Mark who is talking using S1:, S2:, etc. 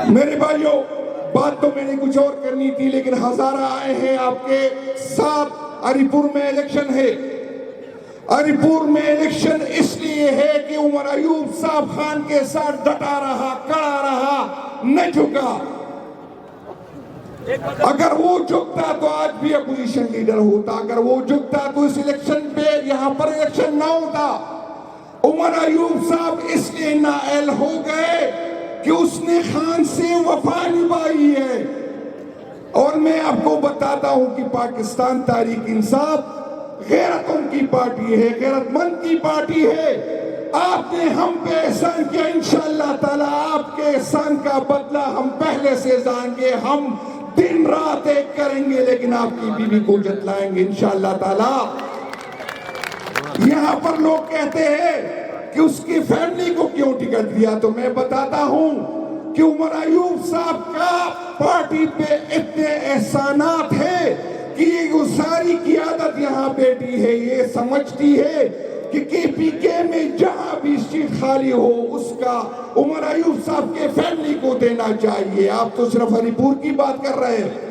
S1: میرے بھائیوں، بات تو میں نے کچھ اور کرنی تھی، لیکن ہزارہ آئے ہیں آپ کے ساتھ۔ علی پور میں الیکشن ہے۔ علی پور میں الیکشن اس لیے ہے کہ عمر ایوب صاحب خان کے ساتھ ڈٹا رہا، کڑا رہا، نہ جھکا۔ اگر وہ جھکتا تو آج بھی اپوزیشن لیڈر ہوتا، اگر وہ جھکتا تو اس الیکشن پہ یہاں پر الیکشن نہ ہوتا۔ عمر ایوب صاحب اس لیے نااہل ہو گئے کہ اس نے خان سے وفا نبھائی ہے۔ اور میں آپ کو بتاتا ہوں کہ پاکستان تحریک انصاف غیرتوں کی پارٹی ہے، غیرت مند کی پارٹی ہے۔ آپ نے ہم پہ احسان کیا، انشاءاللہ تعالیٰ آپ کے احسان کا بدلہ ہم پہلے سے جان گے۔ ہم دن رات ایک کریں گے، لیکن آپ کی بیوی کو جتلائیں گے انشاءاللہ تعالیٰ۔ یہاں پر لوگ کہتے ہیں کہ اس کی فیملی کو کیوں ٹکٹ دیا، تو میں بتاتا ہوں کہ عمر ایوب صاحب کا پارٹی پہ اتنے احسانات ہیں کہ یہ ساری قیادت یہاں بیٹھی ہے، یہ سمجھتی ہے کہ پی کے میں جہاں بھی سیٹ خالی ہو اس کا عمر ایوب صاحب کے فیملی کو دینا چاہیے۔ آپ تو صرف علی پور کی بات کر رہے ہیں۔